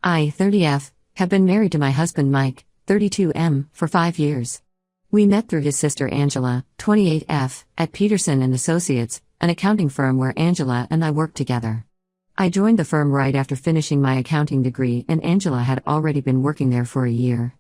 I, 30F, have been married to my husband Mike, 32M, for 5 years. We met through his sister Angela, 28F, at Peterson and Associates, an accounting firm where Angela and I worked together. I joined the firm right after finishing my accounting degree, and Angela had already been working there for a year.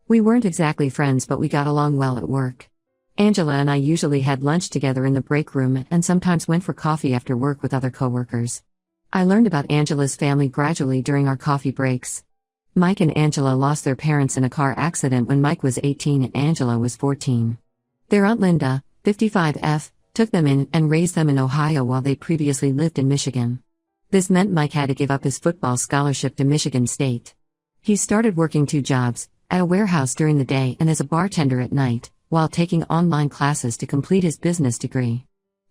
We weren't exactly friends, but we got along well at work. Angela and I usually had lunch together in the break room and sometimes went for coffee after work with other coworkers. I learned about Angela's family gradually during our coffee breaks. Mike and Angela lost their parents in a car accident when Mike was 18 and Angela was 14. Their Aunt Linda, 55F, took them in and raised them in Ohio while they previously lived in Michigan. This meant Mike had to give up his football scholarship to Michigan State. He started working 2 jobs, at a warehouse during the day and as a bartender at night, while taking online classes to complete his business degree.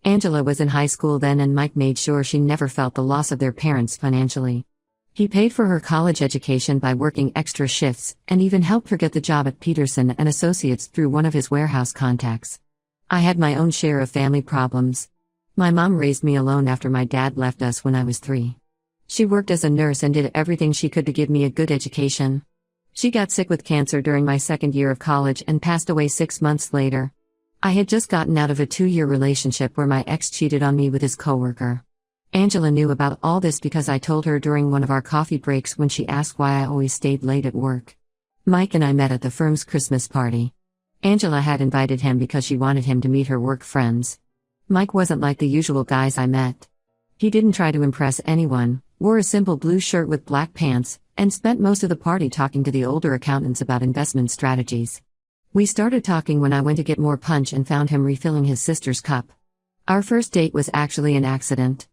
Angela was in high school then, and Mike made sure she never felt the loss of their parents financially. He paid for her college education by working extra shifts, and even helped her get the job at Peterson and Associates through one of his warehouse contacts. I had my own share of family problems. My mom raised me alone after my dad left us when I was 3. She worked as a nurse and did everything she could to give me a good education. She got sick with cancer during my 2nd year of college and passed away 6 months later. I had just gotten out of a 2-year relationship where my ex cheated on me with his coworker. Angela knew about all this because I told her during one of our coffee breaks when she asked why I always stayed late at work. Mike and I met at the firm's Christmas party. Angela had invited him because she wanted him to meet her work friends. Mike wasn't like the usual guys I met. He didn't try to impress anyone, wore a simple blue shirt with black pants, and spent most of the party talking to the older accountants about investment strategies. We started talking when I went to get more punch and found him refilling his sister's cup. Our first date was actually an accident.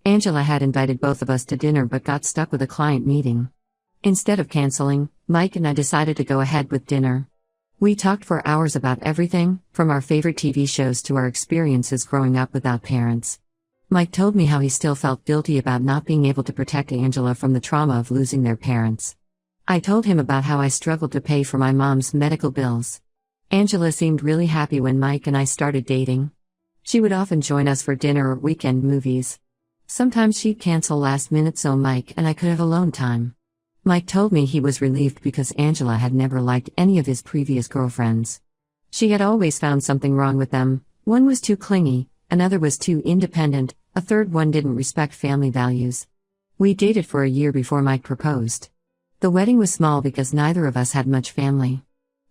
Angela had invited both of us to dinner but got stuck with a client meeting. Instead of canceling, Mike and I decided to go ahead with dinner. We talked for hours about everything, from our favorite TV shows to our experiences growing up without parents. Mike told me how he still felt guilty about not being able to protect Angela from the trauma of losing their parents. I told him about how I struggled to pay for my mom's medical bills. Angela seemed really happy when Mike and I started dating. She would often join us for dinner or weekend movies. Sometimes she'd cancel last minute so Mike and I could have alone time. Mike told me he was relieved because Angela had never liked any of his previous girlfriends. She had always found something wrong with them. One was too clingy, another was too independent, a third one didn't respect family values. We dated for a year before Mike proposed. The wedding was small because neither of us had much family.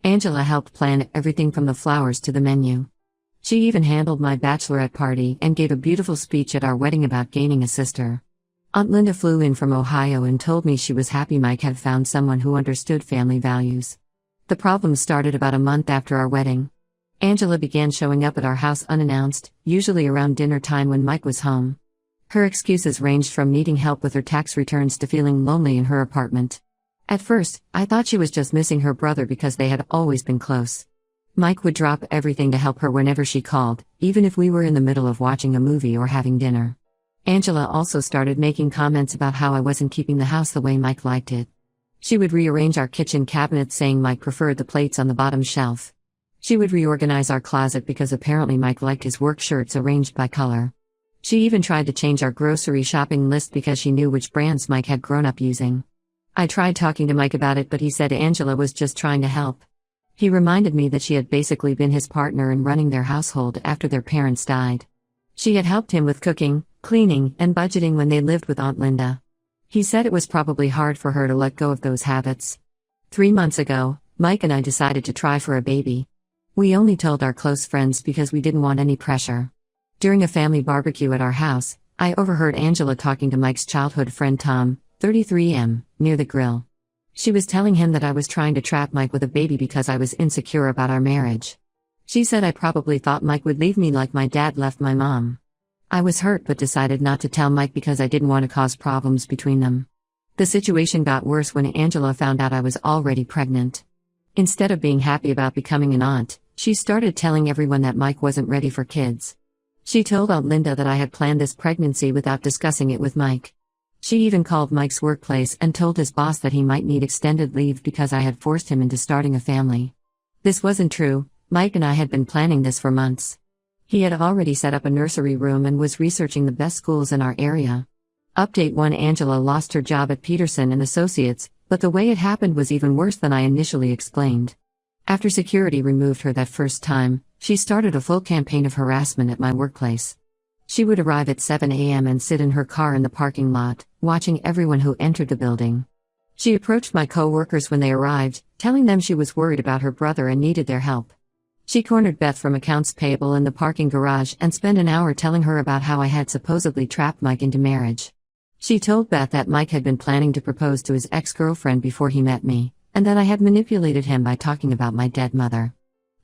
Angela helped plan everything from the flowers to the menu. She even handled my bachelorette party and gave a beautiful speech at our wedding about gaining a sister. Aunt Linda flew in from Ohio and told me she was happy Mike had found someone who understood family values. The problem started about a month after our wedding. Angela began showing up at our house unannounced, usually around dinner time when Mike was home. Her excuses ranged from needing help with her tax returns to feeling lonely in her apartment. At first, I thought she was just missing her brother because they had always been close. Mike would drop everything to help her whenever she called, even if we were in the middle of watching a movie or having dinner. Angela also started making comments about how I wasn't keeping the house the way Mike liked it. She would rearrange our kitchen cabinets saying Mike preferred the plates on the bottom shelf. She would reorganize our closet because apparently Mike liked his work shirts arranged by color. She even tried to change our grocery shopping list because she knew which brands Mike had grown up using. I tried talking to Mike about it, but he said Angela was just trying to help. He reminded me that she had basically been his partner in running their household after their parents died. She had helped him with cooking, cleaning, and budgeting when they lived with Aunt Linda. He said it was probably hard for her to let go of those habits. 3 months ago, Mike and I decided to try for a baby. We only told our close friends because we didn't want any pressure. During a family barbecue at our house, I overheard Angela talking to Mike's childhood friend Tom, 33M, near the grill. She was telling him that I was trying to trap Mike with a baby because I was insecure about our marriage. She said I probably thought Mike would leave me like my dad left my mom. I was hurt but decided not to tell Mike because I didn't want to cause problems between them. The situation got worse when Angela found out I was already pregnant. Instead of being happy about becoming an aunt, she started telling everyone that Mike wasn't ready for kids. She told Aunt Linda that I had planned this pregnancy without discussing it with Mike. She even called Mike's workplace and told his boss that he might need extended leave because I had forced him into starting a family. This wasn't true. Mike and I had been planning this for months. He had already set up a nursery room and was researching the best schools in our area. Update 1: Angela lost her job at Peterson and Associates, But the way it happened was even worse than I initially explained. After security removed her that first time, she started a full campaign of harassment at my workplace. She would arrive at 7 a.m. and sit in her car in the parking lot, watching everyone who entered the building. She approached my co-workers when they arrived, telling them she was worried about her brother and needed their help. She cornered Beth from accounts payable in the parking garage and spent an hour telling her about how I had supposedly trapped Mike into marriage. She told Beth that Mike had been planning to propose to his ex-girlfriend before he met me, and that I had manipulated him by talking about my dead mother.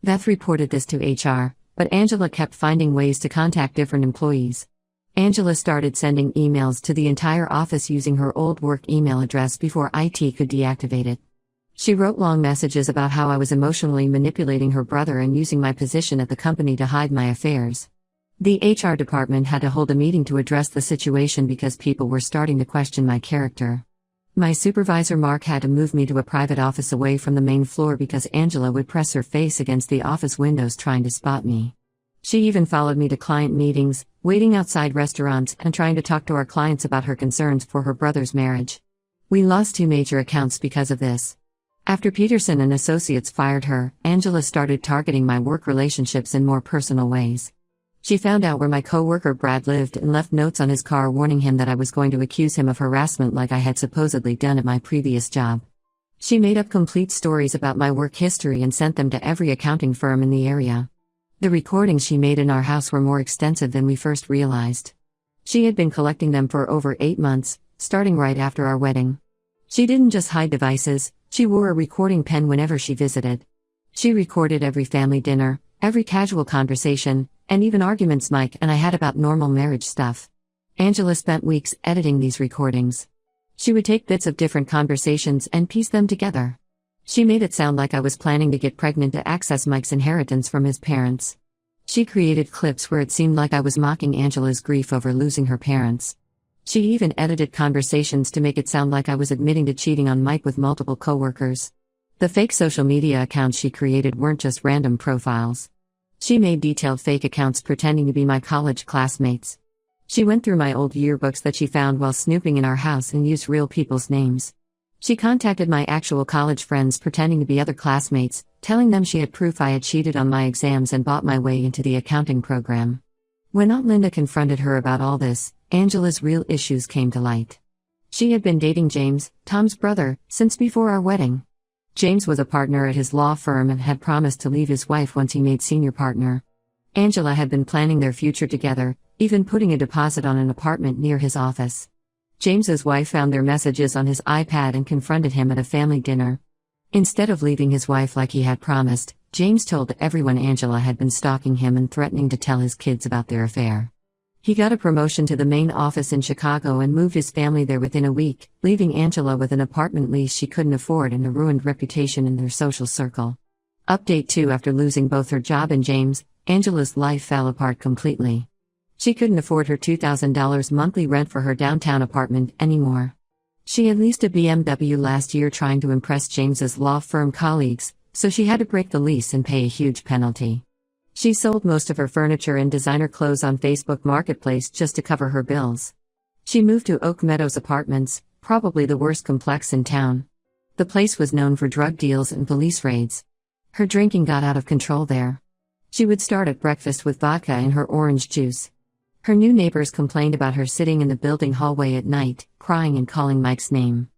Beth reported this to HR, but Angela kept finding ways to contact different employees. Angela started sending emails to the entire office using her old work email address before IT could deactivate it. She wrote long messages about how I was emotionally manipulating her brother and using my position at the company to hide my affairs. The HR department had to hold a meeting to address the situation because people were starting to question my character. My supervisor Mark had to move me to a private office away from the main floor because Angela would press her face against the office windows trying to spot me. She even followed me to client meetings, waiting outside restaurants and trying to talk to our clients about her concerns for her brother's marriage. We lost 2 major accounts because of this. After Peterson and Associates fired her, Angela started targeting my work relationships in more personal ways. She found out where my coworker Brad lived and left notes on his car warning him that I was going to accuse him of harassment like I had supposedly done at my previous job. She made up complete stories about my work history and sent them to every accounting firm in the area. The recordings she made in our house were more extensive than we first realized. She had been collecting them for over 8 months, starting right after our wedding. She didn't just hide devices, she wore a recording pen whenever she visited. She recorded every family dinner, every casual conversation, and even arguments Mike and I had about normal marriage stuff. Angela spent weeks editing these recordings. She would take bits of different conversations and piece them together. She made it sound like I was planning to get pregnant to access Mike's inheritance from his parents. She created clips where it seemed like I was mocking Angela's grief over losing her parents. She even edited conversations to make it sound like I was admitting to cheating on Mike with multiple coworkers. The fake social media accounts she created weren't just random profiles. She made detailed fake accounts pretending to be my college classmates. She went through my old yearbooks that she found while snooping in our house and used real people's names. She contacted my actual college friends pretending to be other classmates, telling them she had proof I had cheated on my exams and bought my way into the accounting program. When Aunt Linda confronted her about all this, Angela's real issues came to light. She had been dating James, Tom's brother, since before our wedding. James was a partner at his law firm and had promised to leave his wife once he made senior partner. Angela had been planning their future together, even putting a deposit on an apartment near his office. James's wife found their messages on his iPad and confronted him at a family dinner. Instead of leaving his wife like he had promised, James told everyone Angela had been stalking him and threatening to tell his kids about their affair. He got a promotion to the main office in Chicago and moved his family there within a week, leaving Angela with an apartment lease she couldn't afford and a ruined reputation in their social circle. Update 2: After losing both her job and James, Angela's life fell apart completely. She couldn't afford her $2,000 monthly rent for her downtown apartment anymore. She had leased a BMW last year trying to impress James's law firm colleagues, so she had to break the lease and pay a huge penalty. She sold most of her furniture and designer clothes on Facebook Marketplace just to cover her bills. She moved to Oak Meadows Apartments, probably the worst complex in town. The place was known for drug deals and police raids. Her drinking got out of control there. She would start at breakfast with vodka in her orange juice. Her new neighbors complained about her sitting in the building hallway at night, crying and calling Mike's name.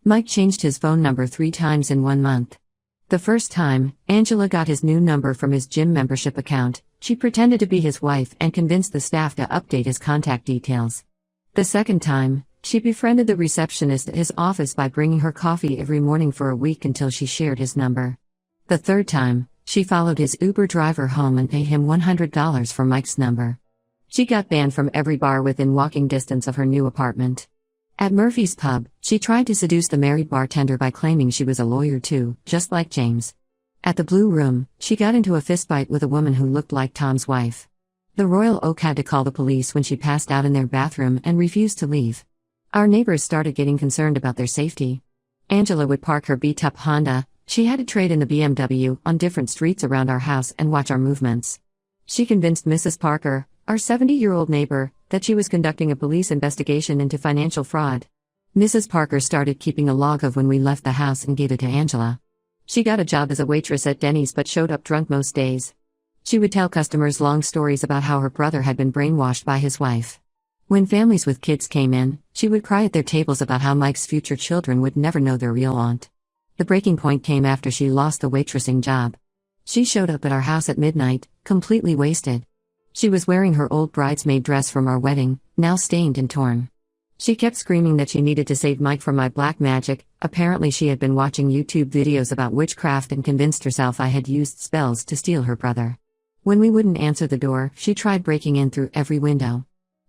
Mike changed his phone number 3 times in 1 month. The first time, Angela got his new number from his gym membership account. She pretended to be his wife and convinced the staff to update his contact details. The second time, she befriended the receptionist at his office by bringing her coffee every morning for a week until she shared his number. The third time, she followed his Uber driver home and paid him $100 for Mike's number. She got banned from every bar within walking distance of her new apartment. At Murphy's Pub, she tried to seduce the married bartender by claiming she was a lawyer too, just like James. At the Blue Room, she got into a fistfight with a woman who looked like Tom's wife. The Royal Oak had to call the police when she passed out in their bathroom and refused to leave. Our neighbors started getting concerned about their safety. Angela would park her beat-up Honda, she had to trade in the BMW, on different streets around our house and watch our movements. She convinced Mrs. Parker, our 70-year-old neighbor, that she was conducting a police investigation into financial fraud. Mrs. Parker started keeping a log of when we left the house and gave it to Angela. She got a job as a waitress at Denny's but showed up drunk most days. She would tell customers long stories about how her brother had been brainwashed by his wife. When families with kids came in, she would cry at their tables about how Mike's future children would never know their real aunt. The breaking point came after she lost the waitressing job. She showed up at our house at midnight, completely wasted. She was wearing her old bridesmaid dress from our wedding, now stained and torn. She kept screaming that she needed to save Mike from my black magic. Apparently she had been watching YouTube videos about witchcraft and convinced herself I had used spells to steal her brother. When we wouldn't answer the door, she tried breaking in through every window.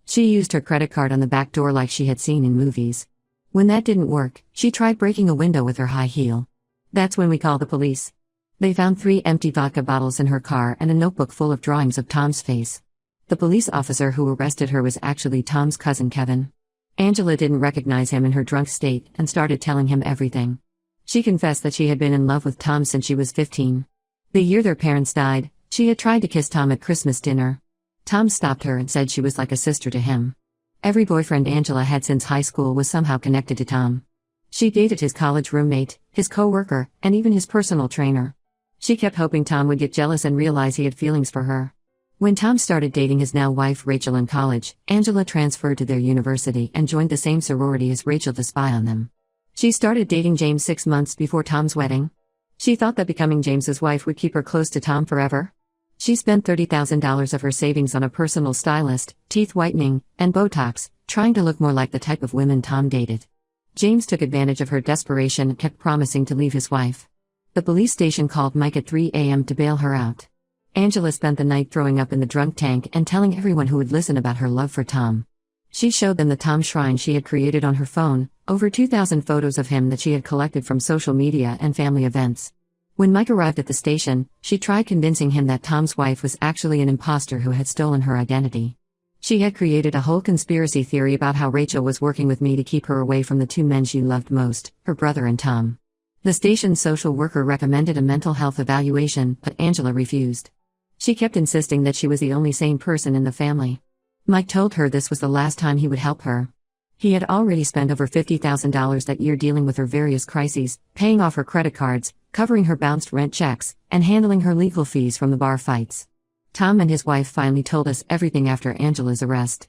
She used her credit card on the back door like she had seen in movies. When that didn't work, she tried breaking a window with her high heel. That's when we called the police. They found 3 empty vodka bottles in her car and a notebook full of drawings of Tom's face. The police officer who arrested her was actually Tom's cousin Kevin. Angela didn't recognize him in her drunk state and started telling him everything. She confessed that she had been in love with Tom since she was 15. The year their parents died, she had tried to kiss Tom at Christmas dinner. Tom stopped her and said she was like a sister to him. Every boyfriend Angela had since high school was somehow connected to Tom. She dated his college roommate, his co-worker, and even his personal trainer. She kept hoping Tom would get jealous and realize he had feelings for her. When Tom started dating his now wife Rachel in college, Angela transferred to their university and joined the same sorority as Rachel to spy on them. She started dating James 6 months before Tom's wedding. She thought that becoming James's wife would keep her close to Tom forever. She spent $30,000 of her savings on a personal stylist, teeth whitening, and Botox, trying to look more like the type of women Tom dated. James took advantage of her desperation and kept promising to leave his wife. The police station called Mike at 3 a.m. to bail her out. Angela spent the night throwing up in the drunk tank and telling everyone who would listen about her love for Tom. She showed them the Tom shrine she had created on her phone, over 2,000 photos of him that she had collected from social media and family events. When Mike arrived at the station, she tried convincing him that Tom's wife was actually an imposter who had stolen her identity. She had created a whole conspiracy theory about how Rachel was working with me to keep her away from the 2 men she loved most, her brother and Tom. The station's social worker recommended a mental health evaluation, but Angela refused. She kept insisting that she was the only sane person in the family. Mike told her this was the last time he would help her. He had already spent over $50,000 that year dealing with her various crises, paying off her credit cards, covering her bounced rent checks, and handling her legal fees from the bar fights. Tom and his wife finally told us everything after Angela's arrest.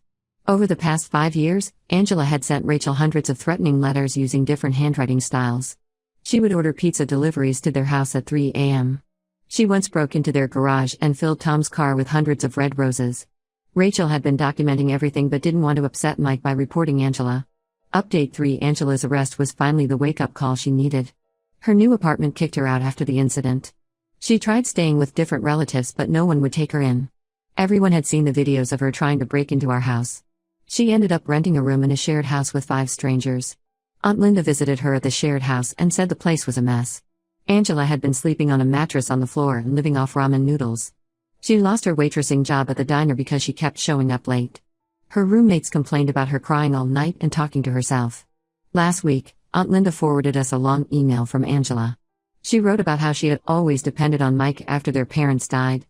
Over the past 5 years, Angela had sent Rachel hundreds of threatening letters using different handwriting styles. She would order pizza deliveries to their house at 3 a.m. She once broke into their garage and filled Tom's car with hundreds of red roses. Rachel had been documenting everything but didn't want to upset Mike by reporting Angela. Update 3: Angela's arrest was finally the wake-up call she needed. Her new apartment kicked her out after the incident. She tried staying with different relatives but no one would take her in. Everyone had seen the videos of her trying to break into our house. She ended up renting a room in a shared house with 5 strangers. Aunt Linda visited her at the shared house and said the place was a mess. Angela had been sleeping on a mattress on the floor and living off ramen noodles. She lost her waitressing job at the diner because she kept showing up late. Her roommates complained about her crying all night and talking to herself. Last week, Aunt Linda forwarded us a long email from Angela. She wrote about how she had always depended on Mike after their parents died.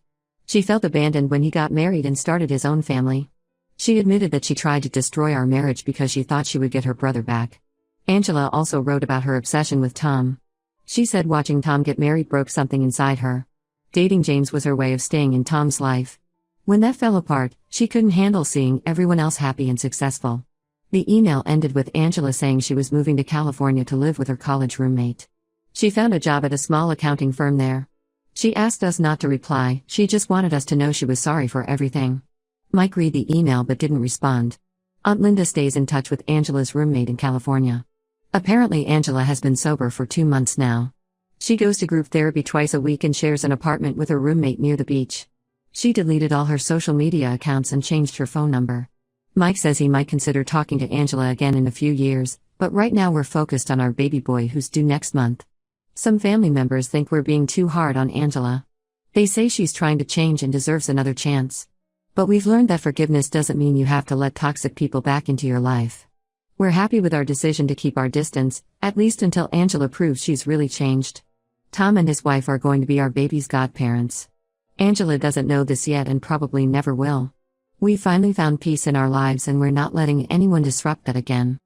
She felt abandoned when he got married and started his own family. She admitted that she tried to destroy our marriage because she thought she would get her brother back. Angela also wrote about her obsession with Tom. She said watching Tom get married broke something inside her. Dating James was her way of staying in Tom's life. When that fell apart, she couldn't handle seeing everyone else happy and successful. The email ended with Angela saying she was moving to California to live with her college roommate. She found a job at a small accounting firm there. She asked us not to reply, she just wanted us to know she was sorry for everything. Mike read the email but didn't respond. Aunt Linda stays in touch with Angela's roommate in California. Apparently Angela has been sober for 2 months now. She goes to group therapy twice a week and shares an apartment with her roommate near the beach. She deleted all her social media accounts and changed her phone number. Mike says he might consider talking to Angela again in a few years, but right now we're focused on our baby boy who's due next month. Some family members think we're being too hard on Angela. They say she's trying to change and deserves another chance. But we've learned that forgiveness doesn't mean you have to let toxic people back into your life. We're happy with our decision to keep our distance, at least until Angela proves she's really changed. Tom and his wife are going to be our baby's godparents. Angela doesn't know this yet and probably never will. We finally found peace in our lives and we're not letting anyone disrupt that again.